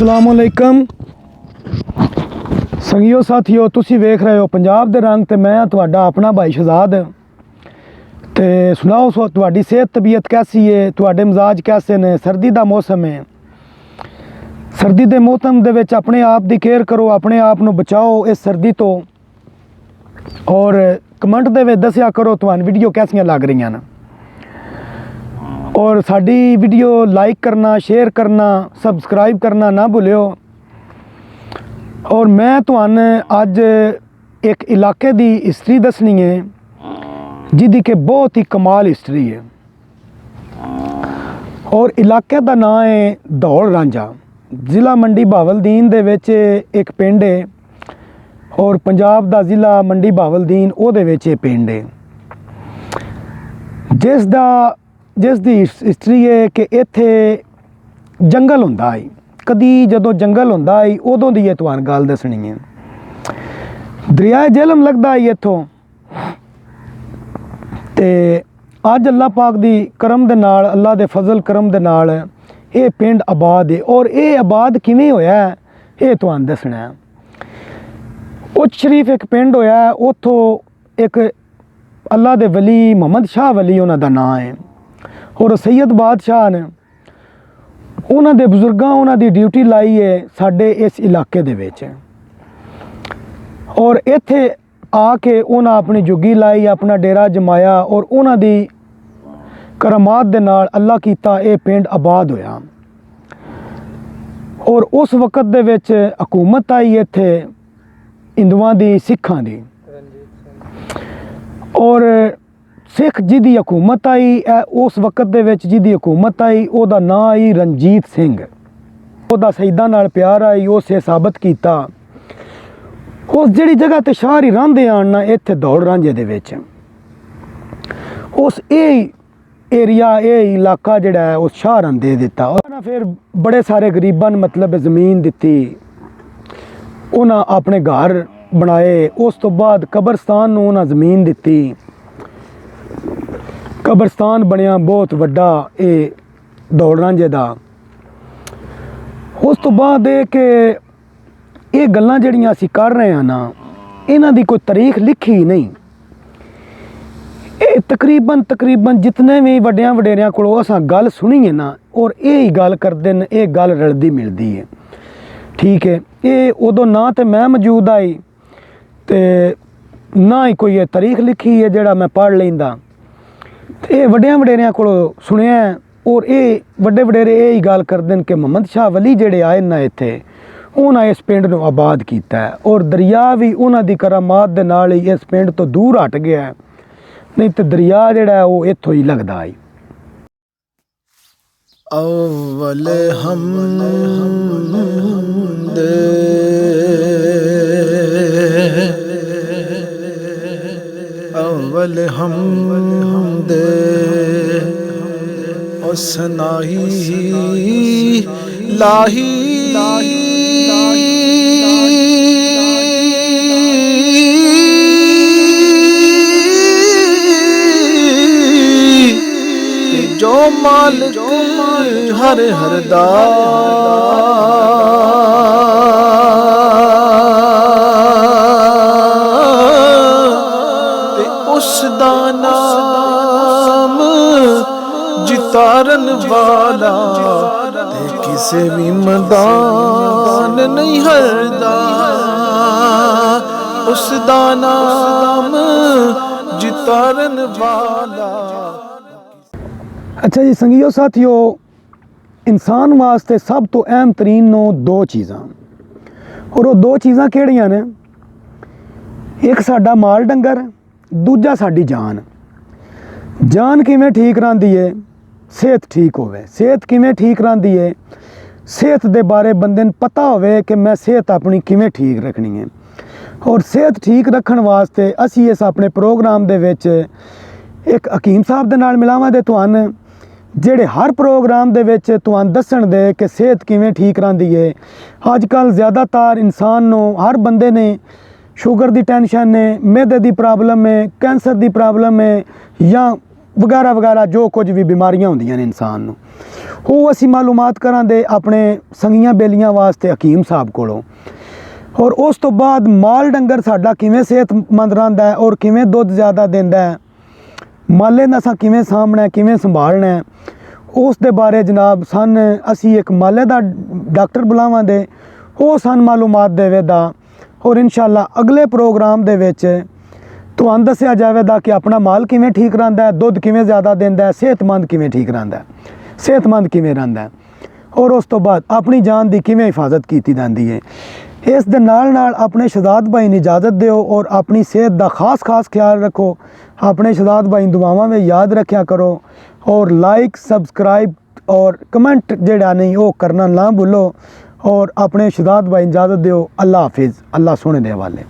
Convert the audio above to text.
अस्सलामुअलैकुम संगियो साथियो, तुसी वेख रहे हो पंजाब दे रंग ते मैं तुहाडा अपना भाई शहजाद। ते सुनाओ तुहाडी सेहत तबीयत कैसी है, तुहाडे मिजाज कैसे ने। सर्दी दा मौसम है, सर्दी दे मौसम दे विच अपने आप दी केयर करो, अपने आप नू बचाओ इस सर्दी तो। और कमेंट दे विच दस्सिया करो तुहानू वीडियो कैसियां लग रही हैं। और साडी वीडियो लाइक करना, शेयर करना, सबसक्राइब करना ना भूलियो। और मैं तुहानू अज एक इलाके दी हिस्ट्री दसनी है जिहदी कि बहुत ही कमाल हिस्ट्री है। और इलाके दा नाम है दौड़ रांझा, जिला मंडी बहावलदीन दे विच एक पिंड है। और पंजाब दा जिला मंडी बहावलदीन ओहदे विच पिंड है जिसदी हिस्ट्री है कि इत्थे जंगल हुंदा है। कदी जदों जंगल हुंदा है उदों दी तुहानू गल दसनी है। दरिया झेलम लगदा है इत्थों ते अज अल्लाह पाक दी करम दे नाल, अल्लाह दे फजल करम दे नाल ये पिंड आबाद है। और ये आबाद किवें होया है ये तुहानू दसना है। उच शरीफ एक पिंड होया है, उत्थों एक अल्लाह दे वली मोहम्मद शाह वली उन्हां दा नाम है। और सैयद बादशाह ने उन्हां दे बुजुर्गां उन्हां दी ड्यूटी लाई है साडे इस इलाके दे विच। और इत्थे आके उन्हां अपनी जुगी लाई, अपना डेरा जमाया और उन्हां दी करामात दे नाल अल्लाह कीता ये पिंड आबाद होया। और उस वक्त दे विच हुकूमत आई इत्थे हिंदुआं दी, सिखां दी। और सिख जिहदी हुकूमत आई उस वक्त दे विच जिहदी हुकूमत आई उहदा नाम आई रणजीत सिंह। उहदा शहीदां नाल प्यार आई, उसे साबित कीता। उस जिहड़ी जगह ते शाह ही रहिंदे आन ना इत्थे दौड़ रांझे दे विच, उस एरिया इलाका जिहड़ा है उस शाह रन दे दिता। उन्हां फिर बड़े सारे गरीबां नूं मतलब ज़मीन दित्ती, उन्हां अपने घर बनाए। उस तो बाद कब्रस्तान नूं उन्हां ज़मीन दित्ती, कब्रस्तान बनया बहुत वड्डा ये दौड़ रांझे दा। उस तो बाद कि ये गल्लां जिहड़ियां असीं कर रहे हैं ना, इन्हां दी कोई तारीख लिखी ही नहीं। ये तकरीबन जितने भी वड्डियां वडेरियां कोलों असां गल सुनी है ना, और ये ही गल करदे न, ये गल रलदी मिलदी है। ठीक है, ये उदों ना तो मैं मौजूद आई ते ना ही कोई ये तारीख लिखी है जिहड़ा मैं पढ़ लैंदा। ये वड्डियां वडेरियां कोलों सुनिया। और ये वड्डे वडेरे ये ही गल करदे न कि मोहम्मद शाह वली जिहड़े आए ना इत्थे उन्हां इस पिंड नूं आबाद कीता है। और दरिया भी उन्हां दी करामात दे नाल ही इस पिंड तो दूर हट गया है, नहीं तो दरिया जिहड़ा है वो इत्थों ही लगदा है। अव्वल हमद और सनाही लाही जो माल हर दा ते उस दा नाम जितारन वाला ते किसे भी मैदान नहीं हरदा। उस दा नाम जितारन वाला। अच्छा जी संगियो साथियों, इंसान वास्ते सब तो अहम तरीन नो दो चीज़ां, और वो दो चीज़ां केड़ियां ने? एक साडा माल डंगर, दूजा साडी जान। जान किवें ठीक रहिंदी है? सेहत ठीक होवे। सेहत किवें ठीक रहिंदी है? सेहत दे बारे बंदे नूं पता होवे कि मैं सेहत अपनी किवें ठीक रखनी है। और सेहत ठीक रखण वास्ते असीं इस अपने प्रोग्राम दे विच एक हकीम साहब दे नाल मिलावांगे तुहानू, ਜਿਹੜੇ हर प्रोग्राम दे विच तुहानू दस्सण दे कि सेहत किवें ठीक रहिंदी है। अजकल ज़्यादातर इंसान नूं हर बंदे ने शुगर की टेंशन है, मैदे की प्रॉब्लम है, कैंसर की प्रॉब्लम है, या ਵਗੈਰਾ ਵਗੈਰਾ ਜੋ ਕੁਝ ਵੀ ਬਿਮਾਰੀਆਂ ਹੁੰਦੀਆਂ ਨੇ ਇਨਸਾਨ ਨੂੰ, ਉਹ ਅਸੀਂ ਮਾਲੂਮਾਤ ਕਰਾਂਗੇ ਆਪਣੇ ਸੰਗੀਆਂ ਬੇਲੀਆਂ ਵਾਸਤੇ ਹਕੀਮ ਸਾਹਿਬ ਕੋਲੋਂ। ਔਰ ਉਸ ਤੋਂ ਬਾਅਦ ਮਾਲ ਡੰਗਰ ਸਾਡਾ ਕਿਵੇਂ ਸਿਹਤਮੰਦ ਰਹਿੰਦਾ ਹੈ ਔਰ ਕਿਵੇਂ ਦੁੱਧ ਜ਼ਿਆਦਾ ਦਿੰਦਾ ਹੈ, ਮਾਲੇ ਨੂੰ ਅਸਾਂ ਕਿਵੇਂ ਸਾਂਭਣਾ, ਕਿਵੇਂ ਸੰਭਾਲਣਾ ਹੈ, ਉਸ ਦੇ ਬਾਰੇ ਜਨਾਬ ਅਸੀਂ ਇੱਕ ਮਾਲੇ ਦਾ ਡਾਕਟਰ ਬੁਲਾਵਾਂਗੇ, ਉਹ ਸਾਨੂੰ ਮਾਲੂਮਾਤ ਦੇਵੇਗਾ। ਔਰ ਇਨਸ਼ਾਅੱਲਾ ਅਗਲੇ ਪ੍ਰੋਗਰਾਮ ਦੇ ਵਿੱਚ ਤੁਹਾਨੂੰ ਦੱਸਿਆ ਜਾਵੇਗਾ ਕਿ ਆਪਣਾ ਮਾਲ ਕਿਵੇਂ ਠੀਕ ਰਹਿੰਦਾ ਹੈ, ਦੁੱਧ ਕਿਵੇਂ ਜ਼ਿਆਦਾ ਦਿੰਦਾ ਹੈ, ਸਿਹਤਮੰਦ ਕਿਵੇਂ ਠੀਕ ਰਹਿੰਦਾ ਹੈ, ਸਿਹਤਮੰਦ ਕਿਵੇਂ ਰਹਿੰਦਾ ਹੈ, ਔਰ ਉਸ ਤੋਂ ਬਾਅਦ ਆਪਣੀ ਜਾਨ ਦੀ ਕਿਵੇਂ ਹਿਫਾਜ਼ਤ ਕੀਤੀ ਜਾਂਦੀ ਹੈ। ਇਸ ਦੇ ਨਾਲ ਨਾਲ ਆਪਣੇ ਸ਼ਹਜ਼ਾਦ ਭਾਈ ਨੂੰ ਇਜਾਜ਼ਤ ਦਿਓ ਔਰ ਆਪਣੀ ਸਿਹਤ ਦਾ ਖਾਸ ਖਿਆਲ ਰੱਖੋ। ਆਪਣੇ ਸ਼ਹਜ਼ਾਦ ਭਾਈ ਦੁਆਵਾਂ ਵਿੱਚ ਯਾਦ ਰੱਖਿਆ ਕਰੋ ਔਰ ਲਾइक सब्सक्राइब और कमेंट जेड़ा नहीं वो करना ना भूलो। और अपने शहजाद भाई इजाज़त दियो। अल्लाह हाफिज़। अल्लाह सोने दे हवाले।